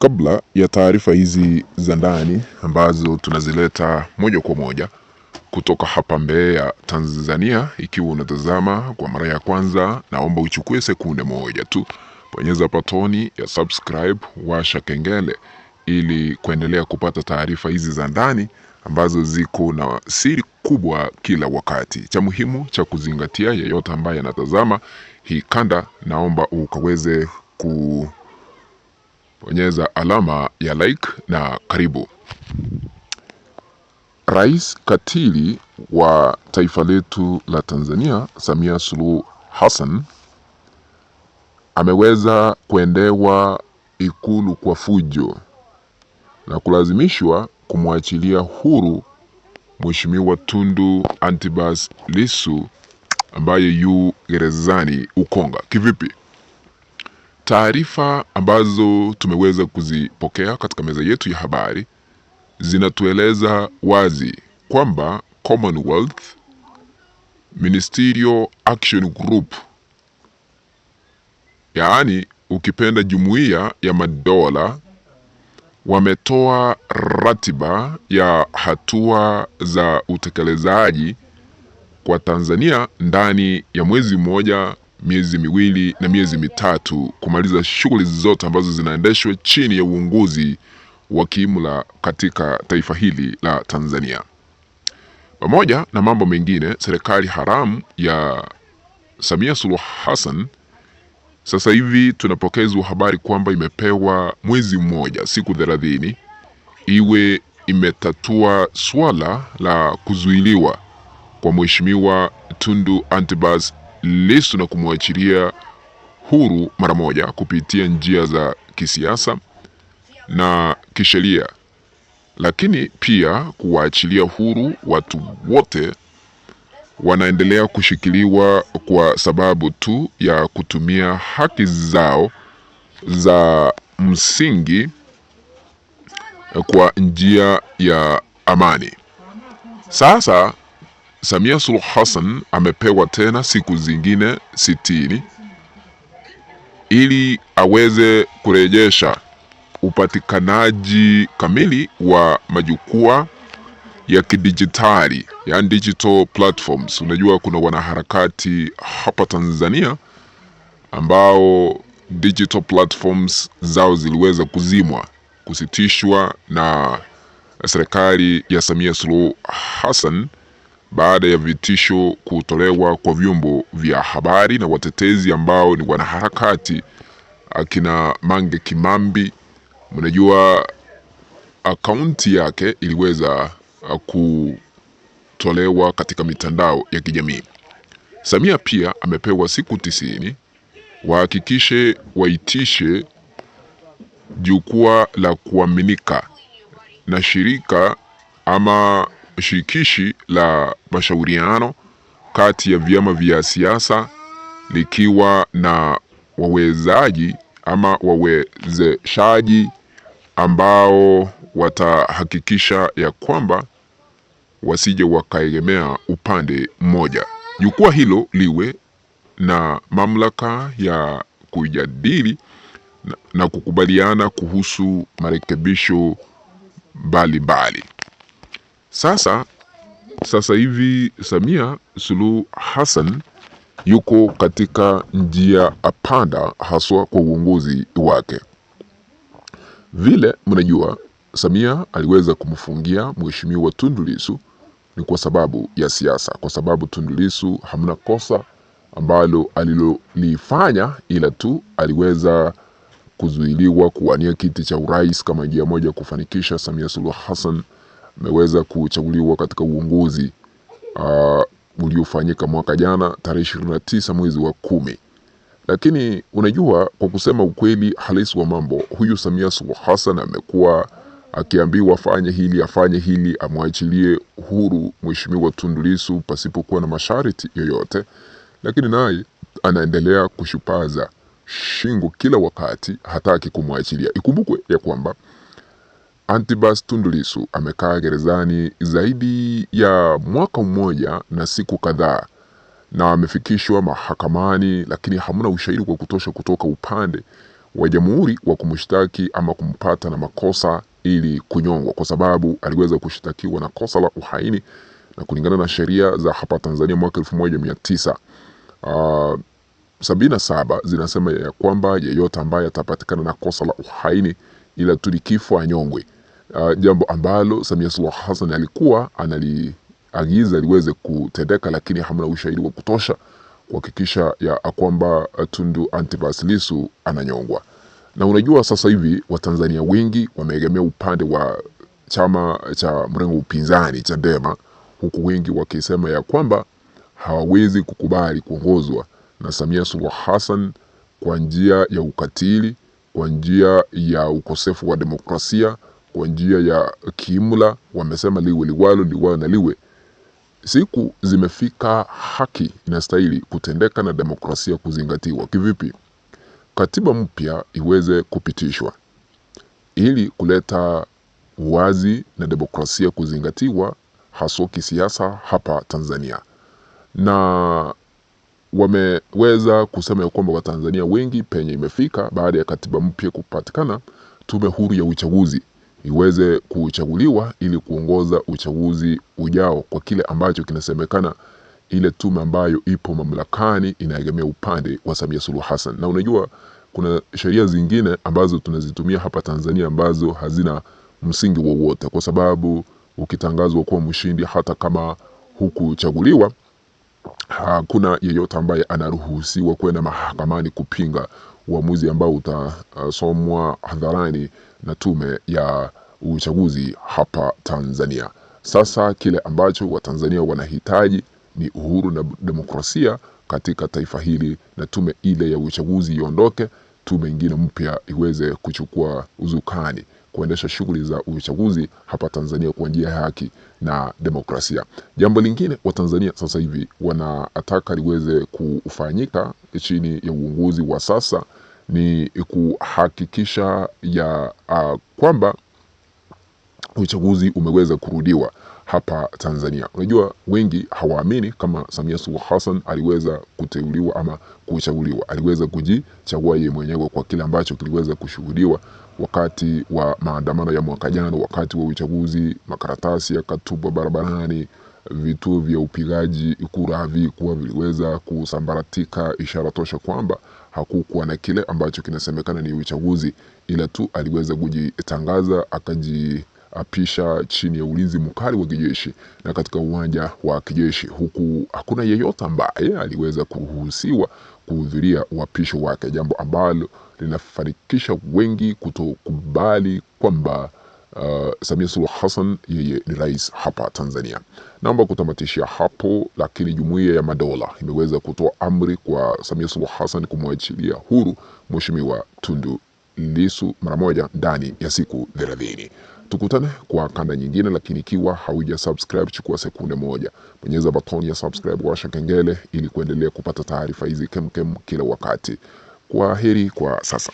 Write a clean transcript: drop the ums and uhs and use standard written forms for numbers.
Kabla ya taarifa hizi za ndani ambazo tunazileta moja kwa moja kutoka hapa Mbeya, Tanzania, ikiwa unatazama kwa mara ya kwanza, naomba uchukue sekunde moja tu, bonyeza patoni ya subscribe, washa kengele ili kuendelea kupata taarifa hizi za ndani ambazo ziko na siri kubwa kila wakati. Cha muhimu cha kuzingatia, yeyote ambaye anatazama hii kanda, naomba ukaweze bonyeza alama ya like na karibu. Rais katili wa taifa letu la Tanzania, Samia Suluhu Hassan, ameweza kuendewa Ikulu kwa fujo na kulazimishwa kumwachilia huru Mheshimiwa Tundu Antipas Lissu ambaye yu gerezani Ukonga. Kivipi? Taarifa ambazo tumeweza kuzipokea katika meza yetu ya habari zinatueleza wazi kwamba Commonwealth Ministerial Action Group, yaani ukipenda Jumuiya ya Madola, wametoa ratiba ya hatua za utekelezaji kwa Tanzania ndani ya mwezi mmoja, miezi miwili na miezi mitatu kumaliza shughuli zote ambazo zinaendeshwa chini ya uongozi wa kiimla katika taifa hili la Tanzania. Pamoja na mambo mengine, serikali haramu ya Samia Suluhu Hassan sasa hivi tunapokezwa habari kwamba imepewa mwezi mmoja, siku 30, iwe imetatua swala la kuzuiliwa kwa Mheshimiwa Tundu Antipas Lissu na kumwachilia huru mara moja kupitia njia za kisiasa na kisheria, lakini pia kuwaachilia huru watu wote wanaendelea kushikiliwa kwa sababu tu ya kutumia haki zao za msingi kwa njia ya amani. Sasa Samia Suluhu Hassan amepewa tena siku zingine 60 ili aweze kurejesha upatikanaji kamili wa majukwaa ya kidijitali, yani digital platforms. Unajua kuna wanaharakati hapa Tanzania ambao digital platforms zao ziliweza kuzimwa, kusitishwa na serikali ya Samia Suluhu Hassan baada ya vitisho kutolewa kwa vyombo vya habari na watetezi ambao ni wanaharakati akina Mange Kimambi. Mnajua akaunti yake iliweza kutolewa katika mitandao ya kijamii. Samia pia amepewa siku 90 wahakikishe waitishe jukwaa la kuaminika na shirika ama shirikishi la mashauriano kati ya vyama vya siasa, likiwa na wawezaji ama wawezeshaji ambao watahakikisha ya kwamba wasije wakaegemea upande mmoja. Jukwaa hilo liwe na mamlaka ya kujadili na kukubaliana kuhusu marekebisho mbalimbali. Sasa hivi Samia Suluhu Hassan yuko katika njia apanda haswa kwa uongozi wake. Vile mnajua Samia aliweza kumfungia Mheshimiwa Tundu Lissu ni kwa sababu ya siasa, kwa sababu Tundu Lissu hamna kosa ambalo alilolifanya, ila tu aliweza kuzuiliwa kuwania kiti cha urais kama njia moja kufanikisha Samia Suluhu Hassan ameweza kuchaguliwa katika uongozi uliofanyika mwaka jana tarehe 29 mwezi wa 10. Lakini unajua, kwa kusema ukweli halisi wa mambo, huyu Samia Suluhu Hassan amekuwa akiambiwa afanye hili, amwachilie huru Mheshimiwa Tundu Lissu pasipokuwa na masharti yoyote, lakini naye anaendelea kushupaza shingo kila wakati, hataki kumwachilia. Ikumbukwe ya kwamba Antipas Tundu Lissu amekaa gerezani zaidi ya mwaka mmoja na siku kadhaa na amefikishwa mahakamani, lakini hamna ushahidi kwa kutosha kutoka upande wa jamhuri wa kumshtaki ama kumpata na makosa ili kunyongwa, kwa sababu aliweza kushtakiwa na kosa la uhaini, na kulingana na sheria za hapa Tanzania mwaka 1977 zinasema ya kwamba yeyote ambaye atapatikana na kosa la uhaini ila tu kifo anyongwe. Jambo ambalo Samia Suluhu Hassan alikuwa analiagiza liweze kutendeka, lakini hamna ushahidi wa kutosha kuhakikisha ya kwamba Tundu Antipas Lissu ananyongwa. Na unajua sasa hivi Watanzania wengi wameegemea upande wa chama cha mrengo upinzani Chadema, huku wengi wakisema ya kwamba hawawezi kukubali kuongozwa na Samia Suluhu Hassan kwa njia ya ukatili, kwa njia ya ukosefu wa demokrasia, kwa njia ya kiimla. Wamesema liwe liwalo, liwalo na liwe. Siku zimefika, haki inastahili kutendeka na demokrasia kuzingatiwa. Kivipi? Katiba mpya iweze kupitishwa ili kuleta uwazi na demokrasia kuzingatiwa, haswa kisiasa hapa Tanzania. Na wameweza kusema ya kwamba Watanzania wengi penye imefika baada ya katiba mpya kupatikana, tume huru ya uchaguzi iweze kuchaguliwa ili kuongoza uchaguzi ujao, kwa kile ambacho kinasemekana ile tume ambayo ipo mamlakani inaegemea upande wa Samia Suluhu Hassan. Na unajua kuna sheria zingine ambazo tunazitumia hapa Tanzania ambazo hazina msingi wowote, kwa sababu ukitangazwa kuwa mshindi hata kama hukuchaguliwa, hakuna yeyote ambaye anaruhusiwa kwenda mahakamani kupinga uamuzi ambao utasomwa hadharani na tume ya uchaguzi hapa Tanzania. Sasa kile ambacho Watanzania wanahitaji ni uhuru na demokrasia katika taifa hili, na tume ile ya uchaguzi iondoke, tume nyingine mpya iweze kuchukua uzukani kuendesha shughuli za uchaguzi hapa Tanzania kwa njia ya haki na demokrasia. Jambo lingine Watanzania sasa hivi wanataka liweze kufanyika chini ya uongozi wa sasa ni kuhakikisha ya kwamba uchaguzi umeweza kurudiwa hapa Tanzania. Unajua wengi hawaamini kama Samia Suluhu Hassan aliweza kuteuliwa ama kuchaguliwa. Aliweza kujichagua yeye mwenyewe kwa kile ambacho kiliweza kushuhudiwa wakati wa maandamano ya mwaka jana. Wakati wa uchaguzi makaratasi yakatupwa barabarani, vituo vya upigaji kura havikuwa viliweza kusambaratika, ishara tosha kwamba hakukuwa na kile ambacho kinasemekana ni uchaguzi, ila tu aliweza kujitangaza akajiapisha chini ya ulinzi mkali wa kijeshi na katika uwanja wa kijeshi, huku hakuna yeyote ambaye aliweza kuruhusiwa kuhudhuria uapisho wake, jambo ambalo linafarikisha wengi kutokubali kwamba Samia Suluhu Hassan yeye ni rais hapa Tanzania. Naomba kutamatishia hapo, lakini Jumuiya ya Madola imeweza kutoa amri kwa Samia Suluhu Hassan kumwachilia huru Mheshimiwa Tundu Lissu mara moja ndani ya siku 30. Tukutane kwa kanda nyingine, lakini ikiwa hauja subscribe, chukua sekunde moja, bonyeza button ya subscribe, washa kengele ili kuendelea kupata taarifa hizi kemkem kila wakati. Kwa heri kwa sasa.